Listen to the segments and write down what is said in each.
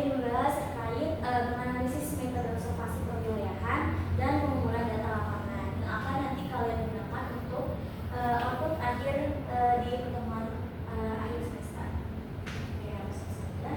jadi membahas terkait menganalisis metode observasi perwilayahan dan pengumpulan data lapangan yang akan nanti kalian gunakan untuk output akhir di pertemuan akhir semester. Oke, langsung saja.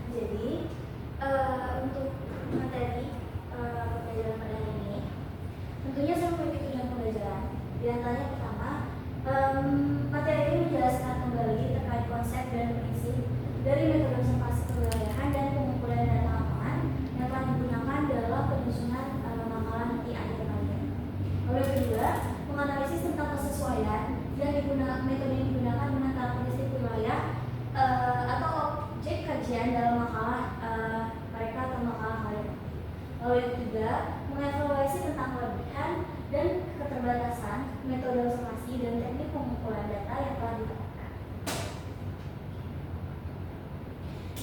Jadi untuk materi pembelajaran pada hari ini, tentunya saya memiliki tujuan pembelajaran. Di antaranya pertama, materi ini menjelaskan kembali terkait konsep dan prinsip dari metode observasi perwilayahan dan pengumpulan data lapangan yang telah digunakan dalam penyusunan makalah nanti akhir kalian. Lalu yang kedua, menganalisis tentang kesesuaian yang digunakan metode yang digunakan dengan karakteristik wilayah atau objek kajian dalam makalah mereka atau makalah kalian. Lalu yang ketiga, mengevaluasi tentang kelebihan dan keterbatasan metode observasi dan teknik pengumpulan data yang telah diterapkan.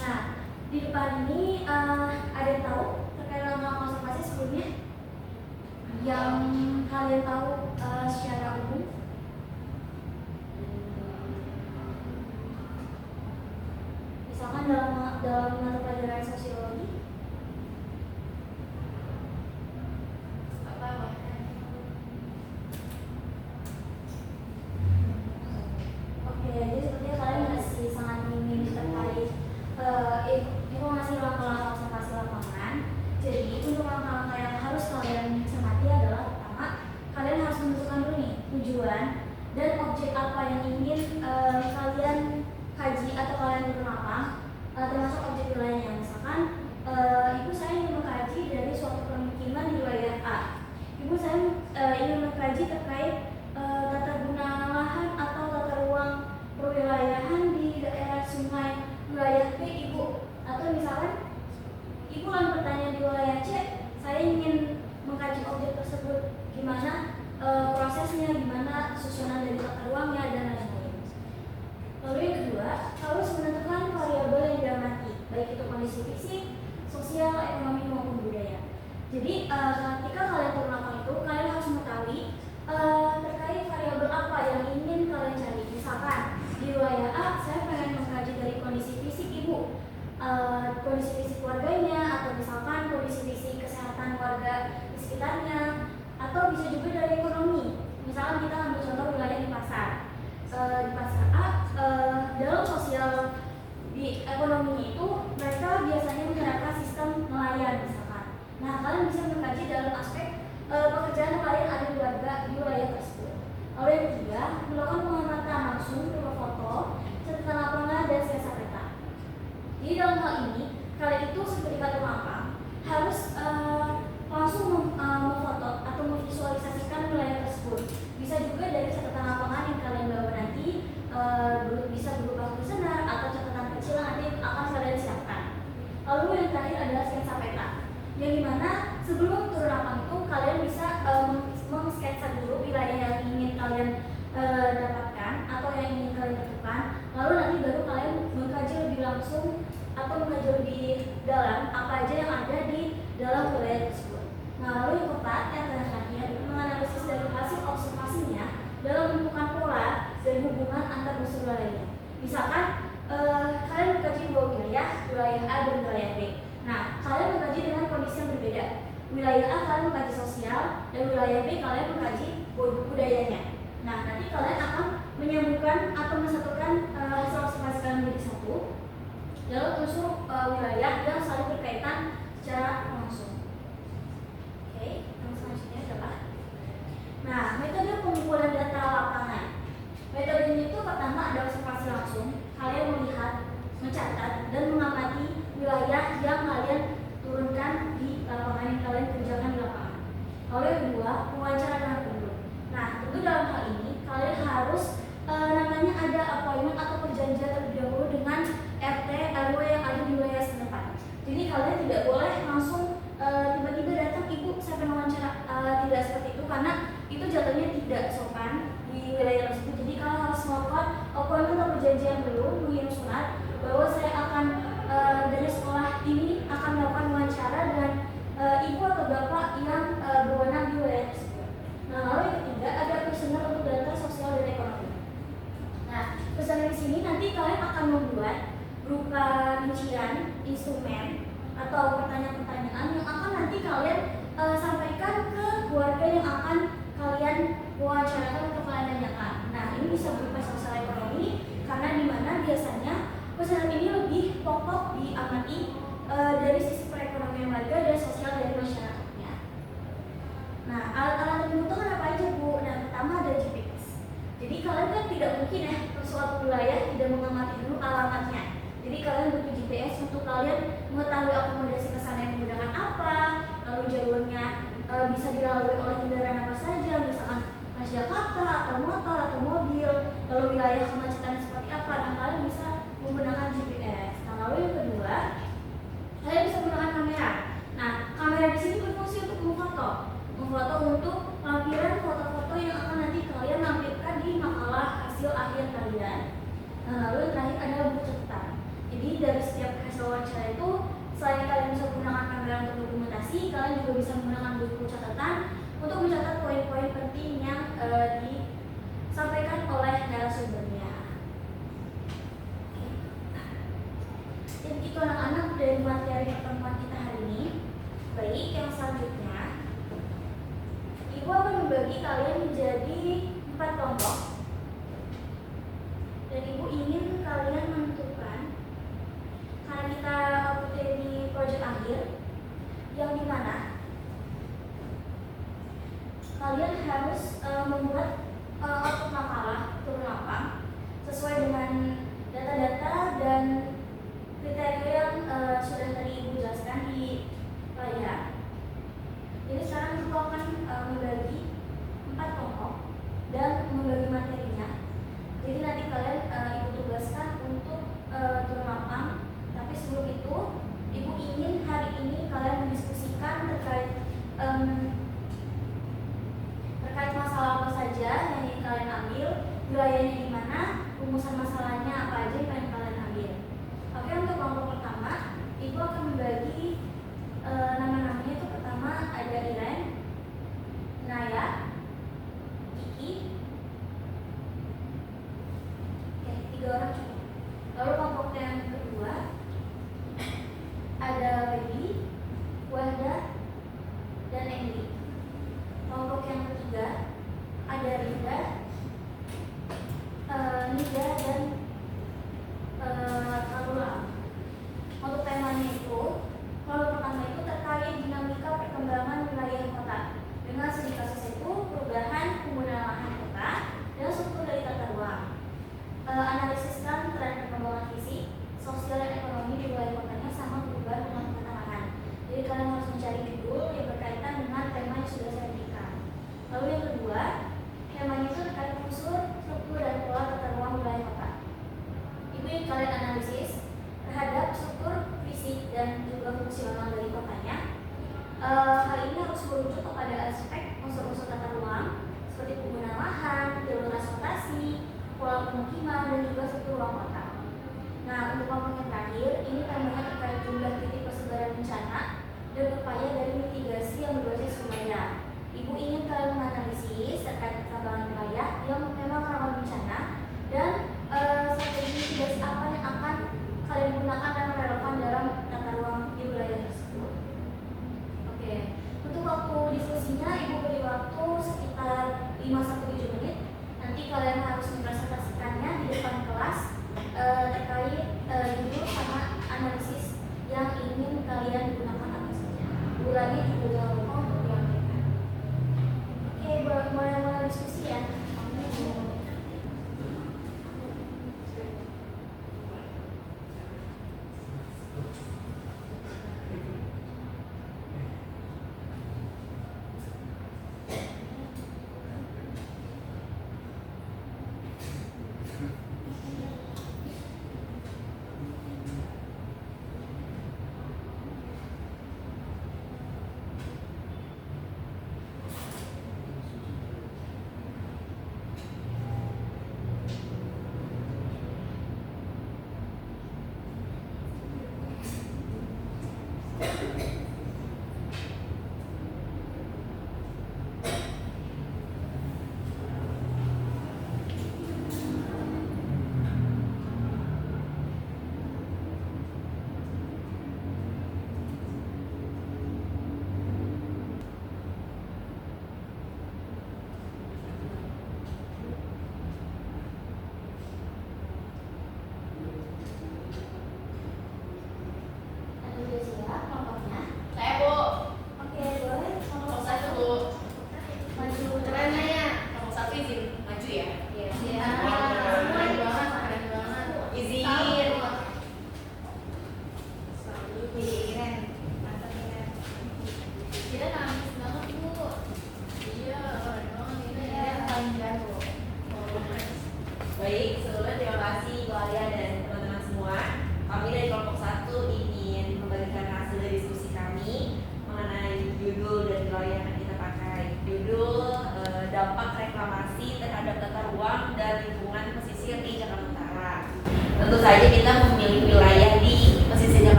Nah, di depan ini ada yang tahu terkait langkah observasi sebelumnya? Yang kalian tahu secara umum? Misalkan dalam mata pelajaran sosiologi, oke, jadi sepertinya kalian masih sangat minim terkait informasi langkah-langkah observasi lapangan. Jadi untuk langkah-langkah yang harus kalian cermati adalah pertama, kalian harus menentukan dulu nih tujuan dan objek apa yang ingin kalian kaji atau kalian turun lapang, termasuk objek wilayahnya. Misalkan ibu saya ingin mengkaji dari suatu permukiman di wilayah A. Ibu saya ingin mengkaji terkait tata guna lahan atau tata ruang perwilayahan di daerah sungai wilayah B, ibu. Atau misalkan ibu lalu bertanya di wilayah C, saya ingin mengkaji objek tersebut, gimana prosesnya, gimana susunan dari tata ruangnya dan lain-lain. Lalu yang kedua, harus menentukan variabel yang diamati, baik itu kondisi fisik, sosial, ekonomi maupun budaya. Jadi ketika kalian turun lapang itu, kalian harus mengetahui terkait variabel apa yang ingin kalian cari. Misalkan di wilayah A, saya pengen mengkaji dari kondisi fisik ibu, kondisi fisik keluarganya, atau misalkan kondisi fisik kesehatan warga di sekitarnya, atau bisa juga dari ekonomi. Misalkan kita ambil contoh wilayah di pasar. Di pasar A, dalam sosial di ekonomi itu mereka biasanya menerapkan sistem nelayan misalkan. Nah, kalian bisa mengkaji dalam aspek pekerjaan nelayan ada di wilayah tersebut. Lalu yang ketiga, melakukan pengamatan langsung berupa foto, catatan lapangan dan sketsa peta. Jadi dalam hal ini, kalian itu seperti kata lapang harus langsung memfoto atau memvisualisasikan wilayah tersebut. Bisa juga dari catatan lapangan yang kalian bawa nanti, bisa berupa kuesioner atau catatan kecil yang nanti akan kalian siapkan. Lalu yang terakhir adalah sketsa peta, yang dimana sebelum turun lapang itu kalian bisa mengsketsa dulu wilayah yang ingin kalian dapatkan atau yang ingin kalian tentukan. Lalu nanti baru kalian mengkaji lebih langsung atau mengkaji lebih dalam apa aja yang ada di dalam wilayah tersebut. Nah, lalu yang keempat, yang terakhir, menganalisis dari hasil observasinya dalam menentukan pola dan hubungan antar unsur wilayahnya. Misalkan kalian mengkaji dua wilayah A dan wilayah B. Nah, kalian mengkaji dengan kondisi yang berbeda. Wilayah A kalian mengkaji sosial dan wilayah B kalian mengkaji budayanya. Nah, nanti kalian akan menyambungkan atau mesatukan hasil observasi kalian menjadi satu dalam unsur wilayah yang saling berkaitan secara langsung. Oke, yang selanjutnya adalah metode pengumpulan data lapangan. Metode ini itu pertama ada observasi langsung. Kalian melihat, mencatat, dan mengamati wilayah yang kalian turunkan di lapangan yang kalian kerjakan di lapangan. Lalu yang kedua, wawancara dengan penduduk. Nah, tentu dalam hal ini kalian harus namanya ada appointment atau perjanjian terlebih dahulu dengan RT RW yang ada di wilayah setempat. Jadi kalian ini bisa berupa sosial ekonomi, karena di mana biasanya pesanan ini lebih pokok diamati dari sisi perekonomian warga dan sosial dari masyarakatnya. Nah, alat-alat yang dibutuhkan apa aja, Bu? Nah, pertama ada GPS. Jadi kalian kan tidak mungkin ya ke suatu wilayah tidak mengamati dulu alamatnya. Jadi kalian butuh GPS untuk kalian mengetahui akomodasi ke sana yang menggunakan apa, lalu jalurnya bisa dilalui oleh kendaraan apa saja, misalkan Transjakarta atau motor atau mobil, lalu wilayah kemacetan seperti apa. Nah, kalian bisa menggunakan GPS. Nah, lalu yang kedua, kalian bisa menggunakan kamera. Nah, kamera di sini berfungsi untuk memfoto untuk lampiran foto-foto yang akan nanti kalian lampirkan di makalah hasil akhir kalian. Nah, lalu yang terakhir adalah buku catatan. Jadi dari setiap hasil wawancara itu, selain kalian bisa menggunakan kamera untuk dokumentasi, kalian juga bisa menggunakan buku catatan untuk mencatat poin-poin penting yang disampaikan oleh narasumbernya. Jadi itu anak-anak dari materi pertemuan kita hari ini. Baik, yang selanjutnya Ibu akan membagi kalian menjadi 4 kelompok. Dan Ibu ingin kalian menentukan, karena kita ini proyek akhir, yang dimana kalian harus membuat output makalah turun lapang sesuai dengan data-data dan kriteria yang sudah tadi Ibu jelaskan di layar. Jadi sekarang Ibu akan membagi 4 kelompok dan membagi materinya. Jadi nanti kalian Ibu tugaskan untuk turun lapang. Tapi sebelum itu, Ibu ingin hari ini kalian mendiskusikan terkait masalah apa saja yang ingin kalian ambil, wilayahnya di mana, rumusan masalahnya apa aja yang ingin kalian ambil. Oke, untuk kelompok pertama, Ibu akan membagi nama-namanya. Itu pertama ada Iren, Naya, Kiki. Oke, 3 orang cukup. Lalu kelompok yang kedua ada Baby, Wahda, dan Engli. Kelompok yang ketiga ada Rinda, Nida, dan Kalula. Untuk temanya itu, kelompok pertama itu terkait dinamika perkembangan wilayah kota dengan studi kasus itu perubahan penggunaan lahan kota dan struktur dari tata ruang. Analisiskan tren perkembangan fisik, sosial, dan ekonomi di wilayah kotanya sama perubahan penata lahan. Jadi kalian harus mencari judul yang berkaitan dengan tema yang sudah saya berikan. Lalu yang kedua, temanya itu terkait unsur, struktur, dan pola tata ruang wilayah kota. Ibu yang kalian analisis terhadap struktur fisik dan juga fungsional dari kotanya. Hal ini harus merujuk kepada aspek unsur-unsur tata ruang seperti penggunaan lahan, jalur transportasi, pola pemukiman, dan juga struktur ruang kota. Nah, untuk kelompok yang terakhir, ini temanya terkait jumlah titik persebaran bencana dan upaya dari mitigasi yang berbasis wilayah. Ibu ingin kalian menganalisis terkait perkembangan wilayah yang memang rawan bencana dan strategi mitigasi apa yang akan kalian gunakan dan relevan dalam tata ruang di wilayah tersebut. Oke, untuk waktu diskusinya Ibu beri waktu sekitar 5-7 menit. Nanti kalian harus mempresentasikannya di depan kelas terkait judul sama analisis yang ingin kalian gunakan apa saja. Ulangi juga jangan lupa untuk diambilkan. Oke, mulai diskusi ya.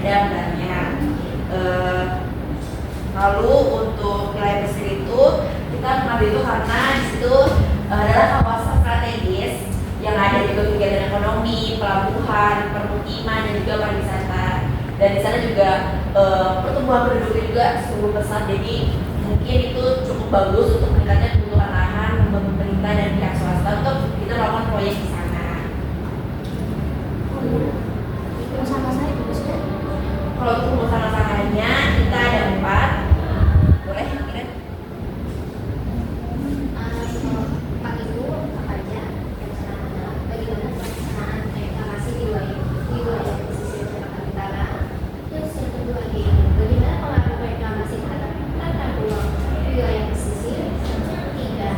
ada anggarannya. Lalu untuk wilayah pesisir itu kita mengambil itu karena di situ adalah kawasan strategis yang ada juga kegiatan ekonomi, pelabuhan, permukiman dan juga pariwisata. Dan di sana juga pertumbuhan penduduknya juga sungguh pesat, jadi mungkin itu cukup bagus untuk meningkatkan kebutuhan lahan pemerintah dan pihak swasta untuk kita melakukan proyek di sana. Sama-sama itu sudah. Kalau untuk usaha-usahanya kita ada 4. Boleh kira? Pak Ibu, apa aja yang sekarang adalah bagaimana pelaksanaan reklamasi di wilayah pesisir Jakarta Utara. Terus yang kedua lagi, bagaimana pengaruh reklamasi terhadap tata ruang wilayah pesisir. Tiga,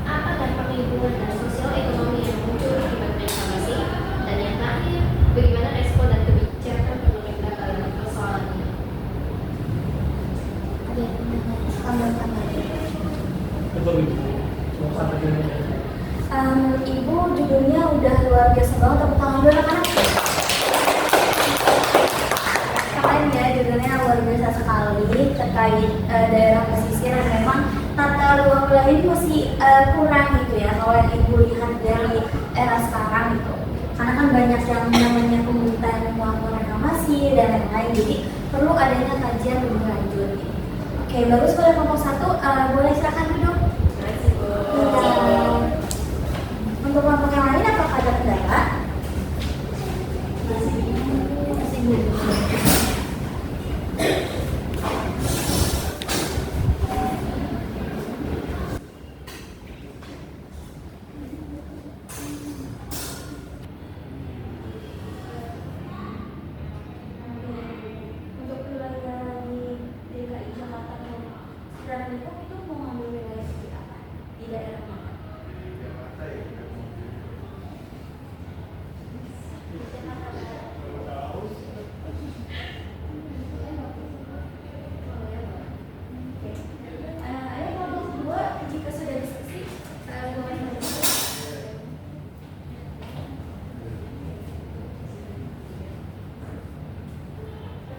apa dampak lingkungan dan sosial ekonomi yang muncul akibat reklamasi. Dan yang terakhir, bagaimana respon dan kebijakan pemerintah dalam persoalan ini. Ada yang tambah-tambah. Menurut Ibu judulnya udah luar biasa banget, tepuk tangan dulu anak-anak. Keren ya, judulnya luar biasa sekali terkait daerah pesisir yang memang tata ruang wilayah ini masih kurang gitu ya kalau yang Ibu lihat dari era sekarang gitu. Karena kan banyak yang namanya pemerintah yang melakukan reklamasi dan lain-lain, jadi perlu adanya kajian lebih lanjut. Oke, bagus. Boleh kelompok 1, boleh silakan duduk. Untuk kelompok yang lain apakah ada kendala? Masih belum. Untuk wilayah di DKI Jakarta dan Depok itu mau ngambil wilayah seperti apa? Di daerah mana? Ayo kelompok kedua, jika sudah diskusi, boleh lanjut.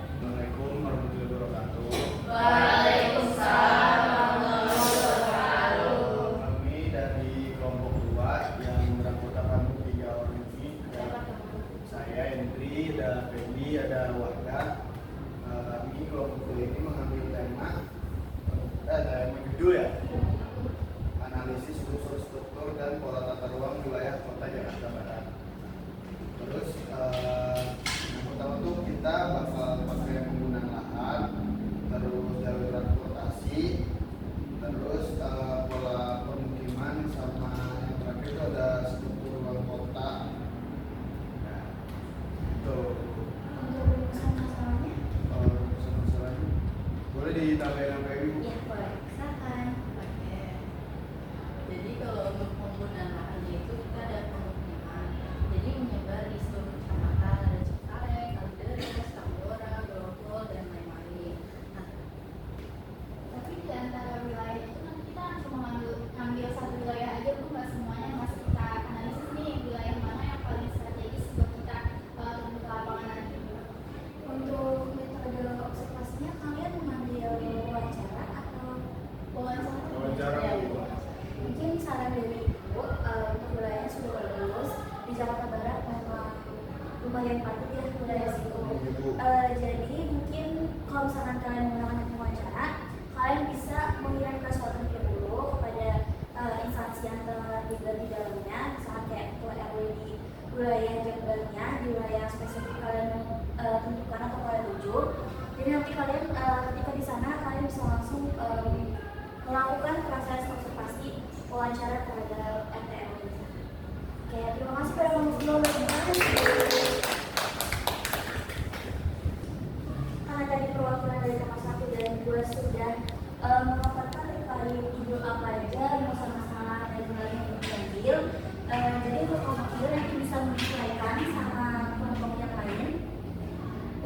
Assalamualaikum warahmatullahi wabarakatuh. Waalaikumsalam warahmatullahi wabarakatuh. Kami dari kelompok 2 yang beranggotakan 3 orang ini. Saya Hendri, ada Fendi, ada Warga. Kami kelompok 2 ini mengambil tema judul ya, analisis struktur dan pola tata ruang wilayah kota Jakarta Barat. Terus yang pertama tuh kita bakal pakai penggunaan lahan, terus jalur transportasi, terus pola permukiman, sama yang terakhir itu ada struktur ruang kota. Nah, itu Untuk masalahnya? masalahnya boleh ditambahin apa ibu? Ya, boleh. Silakan. Oke. Jadi kalau untuk penggunaan lahannya itu kita ada pemukiman. Jadi menyebar di seluruh kecamatan, ada Cengkareng, Kalideres, Tambora, Grogol dan lain-lain. Nah, Tapi di antara wilayah itu nanti kita cuma ngambil satu wilayah aja, Bu, nggak semuanya. Masih kita analisis nih wilayah mana yang paling strategis buat kita untuk lapangan nanti. Untuk metode observasinya kalian mengambil wawancara atau Wawancara. ya, mungkin saran dari Ibu untuk wilayahnya sudah bagus di Jakarta Barat memang lumayan patut ya wilayah situ. Jadi mungkin kalau misalkan kalian menggunakan wawancara, kalian bisa mengirim ke suatu dulu kepada instansi yang terlibat di dalamnya, misalkan kayak ketua RW di wilayah Jembernya, di wilayah spesifik kalian tentukan atau kalian tuju. Jadi nanti kalian ketika di sana kalian bisa langsung melakukan proses observasi wawancara terhadap RT RW. Oke, terima kasih pada kelompok 2. Karena tadi perwakilan dari kelompok 1 dan 2 sudah memaparkan terkait ide apa aja masalah-masalah regulasi yang diambil. Jadi untuk kelompok 2 nanti bisa menyesuaikan sama kelompok yang lain.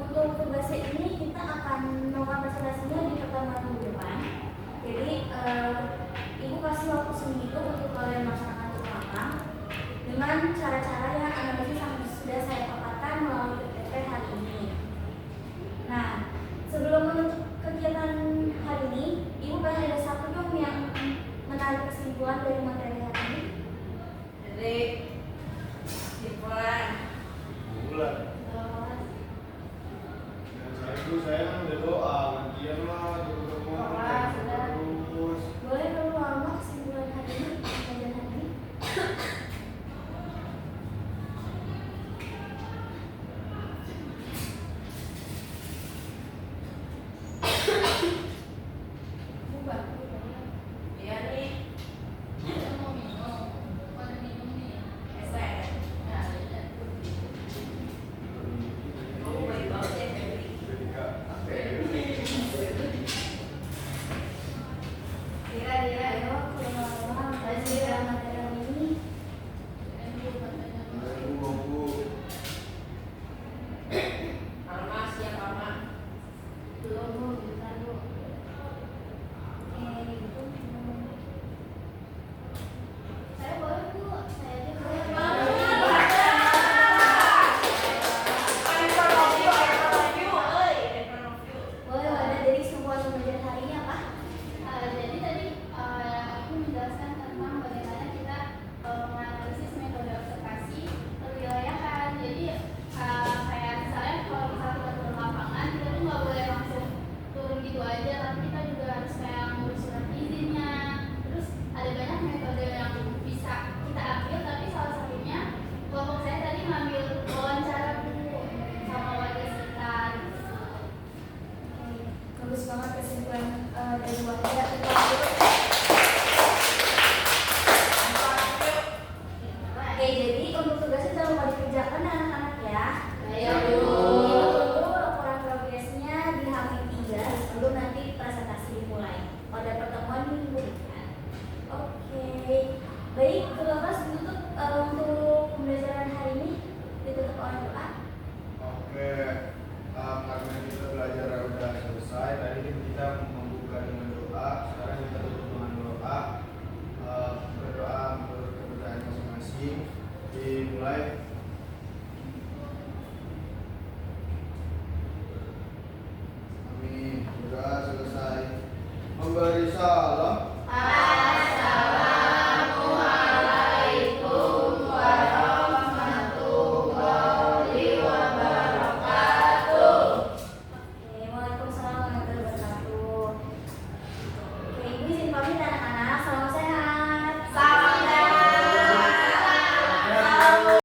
Untuk tugasnya ini kita akan melakukan presentasinya di pertemuan minggu depan. Jadi Ibu kasih waktu seminggu untuk kalian melaksanakan di belakang dengan cara-cara yang analisis yang sudah saya paparkan melalui PPT hari ini. saya kan udah doa, gantian lah, ketemu Wah, sudah. terus. Boleh dong lama kesimpulan hari ini, pelajaran hari ini. Ubah. Iya nih, Kita mau minum, pada minum nih. esek. Ya, ada. Kamu baik banget ya, Febri. Ketika Kira-kira Ayo, lama-lama pelajaran materi hari ini. Kirain dulu katanya. Bu. Alma, siap Alma. belum Bu, bentar Bu. Oke, gitu. Saya boleh Bu, saya aja boleh. In front of you, in front of you, oi, in front of you. Boleh, ada dari semua pembelajaran hari ini apa? Jadi tadi aku menjelaskan tentang bagaimana kita menganalisis metode observasi perwilayahan. Jadi kayak misalnya kalau misalnya kita turun lapangan, kita tuh nggak boleh langsung turun gitu aja, tapi kita juga harus kayak ngurus surat izinnya. Terus ada banyak metode yang bisa kita ambil, tapi salah satunya kelompok saya tadi ngambil wawancara dulu sama warga sekitar. Oke, bagus banget kesimpulan dari warga. Kita